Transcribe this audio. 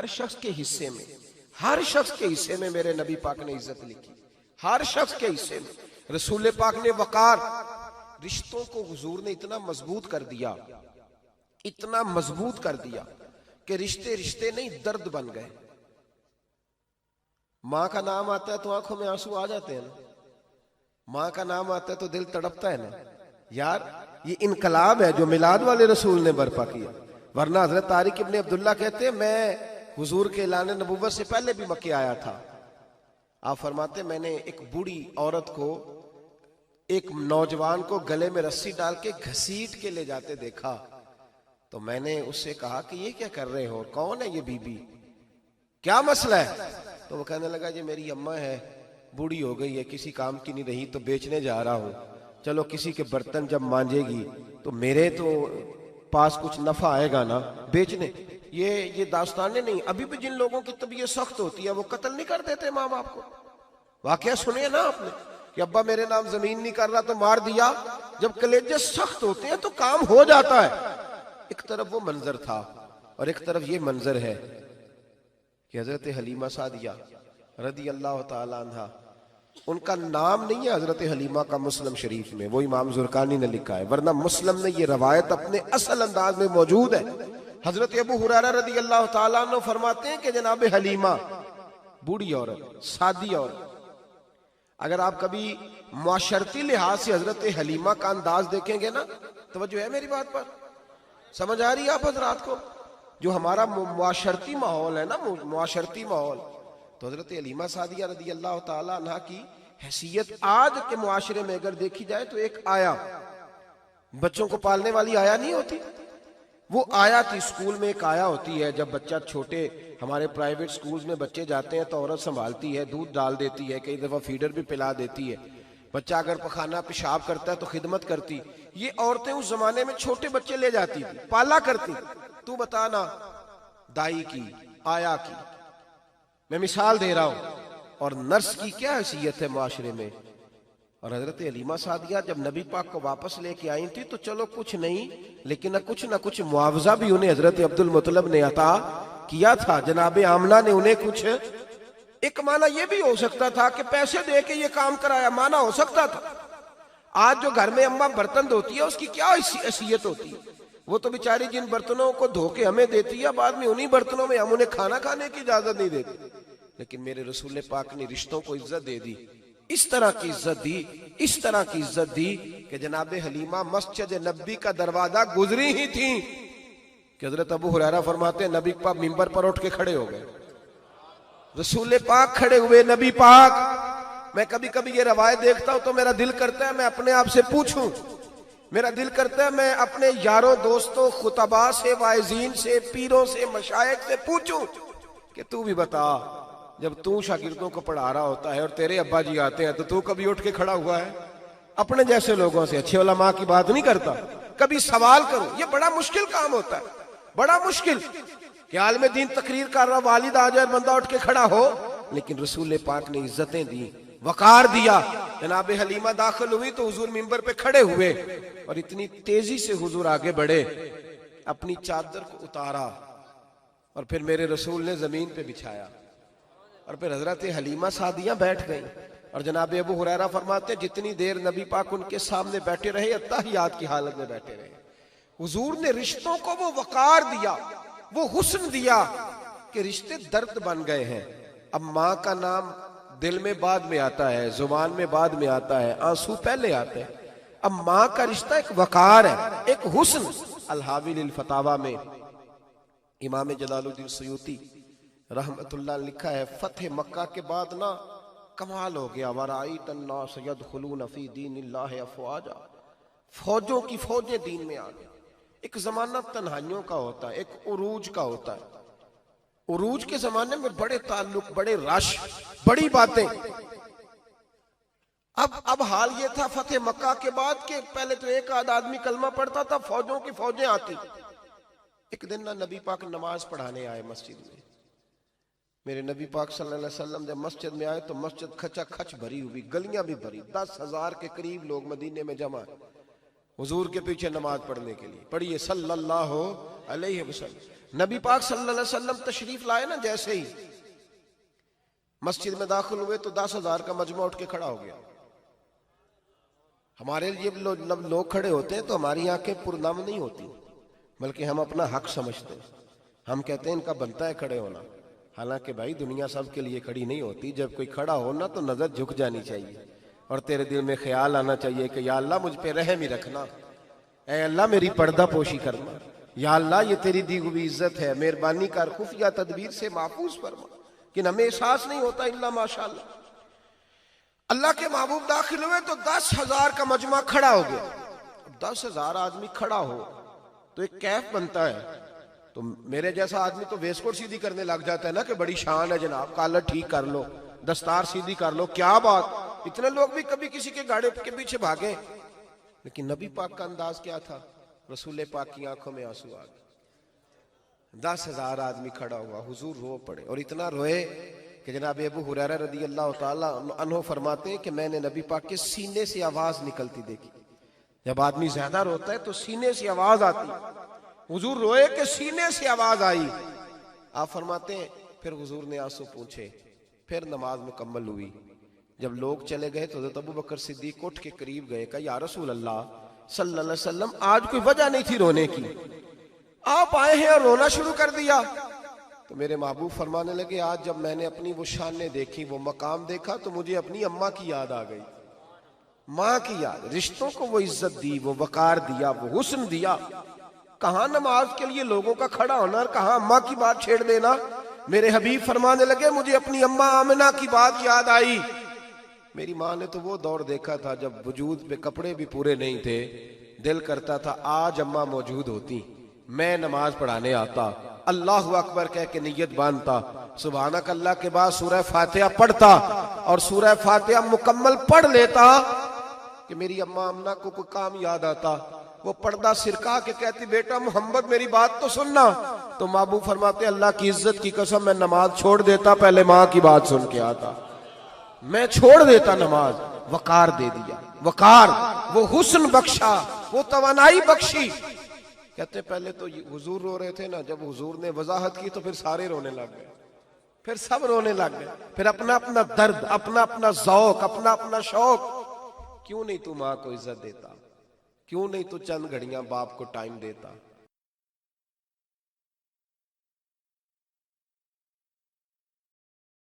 हर शख्स के हिस्से में, हर शख्स के हिस्से में मेरे नबी पाक ने इज्जत लिखी, हर शख्स के हिस्से में। रसूल पाक ने वकार, रिश्तों को हुजूर ने इतना मजबूत कर दिया, इतना मजबूत कर दिया कि रिश्ते रिश्ते नहीं दर्द बन गए। माँ का नाम आता है तो आंखों में आंसू आ जाते हैं ना, माँ का नाम आता है तो दिल तड़पता है ना यार। ये इनकलाब है जो मिलाद वाले रसूल ने बर्पा किया। वरना हजरत तारिक इब्ने अब्दुल्ला कहते हैं मैं हुजूर के ऐलान नबुव्वत से पहले भी मक्के आया था। आप फरमाते मैंने एक बूढ़ी औरत को, एक नौजवान को गले में रस्सी डाल के घसीट के ले जाते देखा, तो मैंने उससे कहा कि ये क्या कर रहे हो, कौन है ये बीबी, क्या मसला है? तो वो कहने लगा जी मेरी अम्मा है, बूढ़ी हो गई है, किसी काम की नहीं रही, तो बेचने जा रहा हूँ। चलो किसी के बर्तन जब मांजेगी तो मेरे तो पास कुछ नफा आएगा ना बेचने। ये दास्तानें नहीं। अभी भी जिन लोगों की तबीयत सख्त होती है वो कत्ल नहीं कर देते माँ बाप को। वाकया सुनिए ना आपने कि अब्बा मेरे नाम जमीन नहीं कर रहा तो मार दिया। जब कलेजे सख्त होते हैं तो काम हो जाता है। एक तरफ वो मंजर था और एक तरफ ये मंजर है कि हजरत हलीमा सादिया रदी अल्लाह ताला अन्हा, उनका नाम नहीं है हजरत हलीमा का मुस्लिम शरीफ में, वो इमाम जुरकानी ने लिखा है, वरना मुस्लिम में ये रवायत अपने असल अंदाज में मौजूद है। हजरत अबू हुरैरा रदी अल्लाह ताला अन्हु फरमाते हैं कि जनाब हलीमा बूढ़ी औरत, सादी औरत। अगर आप कभी मुआशरती लिहाज से हजरत हलीमा का अंदाज देखेंगे ना, तवज्जो है मेरी बात पर, समझ आ रही है आप हजरात को? जो हमारा मुआशरती माहौल है ना, मुआशरती माहौल, तो हजरत हलीमा सादिया रदी अल्लाह ताला अन्हा की हैसियत आज के मुआशरे में अगर देखी जाए तो एक आया, बच्चों को पालने वाली आया नहीं होती, वो आया थी। स्कूल में एक आया होती है, जब बच्चा छोटे हमारे प्राइवेट स्कूल्स में बच्चे जाते हैं तो औरत संभालती है, दूध डाल देती है, कई दफा फीडर भी पिला देती है। बच्चा अगर पखाना पेशाब करता है तो खिदमत करती। ये औरतें उस जमाने में छोटे बच्चे ले जाती थी, पाला करती। तू बता ना, दाई की, आया की, मैं मिसाल दे रहा हूं। और नर्स की क्या हैसियत है माशरे में। और हजरत हलीमा सादिया जब नबी पाक को वापस लेके आई थी तो चलो कुछ नहीं, लेकिन ना कुछ मुआवजा भी उन्हें हजरत अब्दुल मुत्तलिब ने अता किया था। जनाब आमना ने उन्हें कुछ, एक माना यह भी हो सकता था कि पैसे दे के ये काम कराया, माना हो सकता था। आज जो घर में अम्मा बर्तन धोती है उसकी क्या हैसियत होती है? वो तो बेचारी जिन बर्तनों को धो के हमें देती है, बाद में उन्हीं बर्तनों में हम उन्हें खाना खाने की इजाजत नहीं देते। लेकिन मेरे रसूल पाक ने रिश्तों को इज्जत दे दी, इस तरह की इज्जत दी, इस तरह की इज्जत दी कि जनाब हलीमा मस्जिद नबी का दरवाजा गुजरी ही थी कि हजरत अबू हुरैरा फरमाते हैं नबी पाक मिंबर पर उठ के खड़े हो गए। रसूल पाक खड़े हुए, नबी पाक। मैं कभी कभी ये रवायत देखता हूं तो मेरा दिल करता है मैं अपने आप से पूछूं, मेरा दिल करता है मैं अपने यारों दोस्तों खुतबा से, वाइजीन से, पीरों से, मशाइख से पूछूं कि तू भी बता, जब तू शागिर्दों को पढ़ा रहा होता है और तेरे अब्बा जी आते हैं तो तू कभी उठ के खड़ा हुआ है? अपने जैसे लोगों से, अच्छे उलमा की बात नहीं करता, कभी सवाल करो। ये बड़ा मुश्किल काम होता है, बड़ा मुश्किल कि आलिम दीन तकरीर कर रहा, वालिद आ जाए, बंदा उठ के खड़ा हो। लेकिन रसूल पाक ने इज्जतें दी, वकार दिया। जनाब हलीमा दाखिल हुई तो हुजूर मिंबर पे खड़े हुए और इतनी तेजी से हुजूर आगे बढ़े, अपनी चादर को उतारा और फिर मेरे रसूल ने जमीन पे बिछाया और फिर हजरत हलीमा सादिया बैठ गई। और जनाब अबू हुरैरा फरमाते जितनी देर नबी पाक उनके सामने बैठे रहे, अत्तहियात की हालत में बैठे रहे। हुजूर ने रिश्तों को वो वकार दिया, वो हुस्न दिया कि रिश्ते दर्द बन गए हैं। अब माँ का नाम दिल में बाद में आता है, जुबान में बाद में आता है, आंसू पहले आते हैं। अब माँ का रिश्ता एक वकार है, एक हुस्न। अल-हावी लिल फतावा में इमाम जलालुद्दीन सयूती रहमतुल्लाह लिखा है, फतेह मक्का के बाद ना कमाल हो गया, वराईत अन्नास यदखुलून फी दीनिल्लाहि अफवाजा, फौजों की फौजें दीन में आ गई। एक जमाना तन्हाइयों का होता है, एक उरूज का होता है। उरूज के जमाने में बड़े ताल्लुक, बड़े रश, बड़ी बातें। अब हाल ये था फतेह मक्का के बाद के पहले तो एक आध आदमी कलमा पढ़ता था, फौजों की फौजें आती। एक दिन ना नबी पाक नमाज पढ़ाने आए मस्जिद में। मेरे नबी पाक सल्लल्लाहु अलैहि वसल्लम जब मस्जिद में आए तो मस्जिद खचा खच भरी हुई, गलियां भी भरी, 10,000 के करीब लोग मदीने में जमा। हुजूर के पीछे नमाज पढ़ने के लिए। पढ़िए सल्लल्लाहु अलैहि वसल्लम। नबी पाक सल्लल्लाहु अलैहि वसल्लम तशरीफ लाए ना, जैसे ही मस्जिद में दाखिल हुए तो 10,000 का मजमा उठ के खड़ा हो गया। हमारे लिए लोग खड़े होते हैं तो हमारी आंखें पुरनम नहीं होती, बल्कि हम अपना हक समझते हैं। हम कहते हैं इनका बनता है खड़े होना। हालांकि भाई दुनिया सब के लिए खड़ी नहीं होती। जब कोई खड़ा हो ना तो नजर झुक जानी चाहिए और तेरे दिल में ख्याल आना चाहिए कि या अल्लाह मुझ पे रहम ही रखना, ऐ अल्लाह मेरी पर्दा पोशी करना, या अल्लाह ये तेरी दी हुई इज्जत है, मेहरबानी कर, खुफिया तदबीर से महफूज फरमा। कि हमें एहसास नहीं होता इल्ला माशाअल्लाह। अल्लाह के महबूब दाखिल हुए तो 10,000 का मजमा खड़ा हो गया। 10,000 आदमी खड़ा हो तो एक कैफ बनता है। तो मेरे जैसा आदमी तो वेस्टकोट सीधी करने लग जाता है ना कि बड़ी शान है जनाब, कॉलर ठीक कर लो, दस्तार सीधी कर लो, क्या बात। इतने लोग भी कभी किसी के गाड़े के पीछे भागे, लेकिन नबी पाक का अंदाज क्या था? रसूल पाक की आंखों में आंसू आ गए। 10,000 आदमी खड़ा हुआ, हुजूर रो पड़े और इतना रोए कि जनाब अबू हुरैरा रदी अल्लाह ताला अन्हु फरमाते हैं कि मैंने नबी पाक के सीने से आवाज निकलती देखी। जब आदमी ज्यादा रोता है तो सीने से आवाज आती। हुजूर रोए कि सीने से आवाज आई। आप फरमाते हैं फिर हुजूर ने आंसू पूछे, फिर नमाज मुकम्मल हुई। जब लोग चले गए तो हज़रत अबू बकर सिद्दीक उठ के करीब गए, कहा या रसूल अल्लाह सल्लल्लाहु अलैहि वसल्लम, आज कोई वजह नहीं थी रोने की, आप आए हैं और रोना शुरू कर दिया। तो मेरे महबूब फरमाने लगे, आज जब मैंने अपनी वो शानें देखी, वो मकाम देखा, तो मुझे अपनी अम्मा की याद आ गई, माँ की याद। रिश्तों को वो इज्जत दी, वो वकार दिया, वो हुस्न दिया। कहाँ नमाज के लिए लोगों का खड़ा होना और कहाँ अम्मा की बात छेड़ देना। मेरे हबीब फरमाने लगे, मुझे अपनी अम्मा आमिना की बात याद आई। मेरी माँ ने तो वो दौर देखा था जब वजूद पे कपड़े भी पूरे नहीं थे, दिल करता था आज अम्मा मौजूद होती, मैं नमाज पढ़ाने आता, अल्लाह अकबर कह के नियत बांधता, सुभानक अल्लाह के बाद सूरह फातिहा पढ़ता और सूरह फातिहा मुकम्मल पढ़ लेता कि मेरी अम्मा अम्ना को कोई काम याद आता। वो पर्दा सिरका के कहती, बेटा मोहम्मद मेरी बात तो सुनना। तो महबूब फरमाते, अल्लाह की इज्जत की कसम मैं नमाज छोड़ देता, पहले माँ की बात सुन के आता, मैं छोड़ देता नमाज। वकार दे दिया, वकार, वो हुस्न बख्शा, वो तवानाई बख्शी। कहते पहले तो हुजूर रो रहे थे ना, जब हुजूर ने वजाहत की तो फिर सारे रोने लग गए, फिर सब रोने लग गए। फिर अपना अपना दर्द, अपना अपना ज़ौक, अपना अपना शौक। क्यों नहीं तू माँ को इज्जत देता? क्यों नहीं तू चंद घड़ियां बाप को टाइम देता?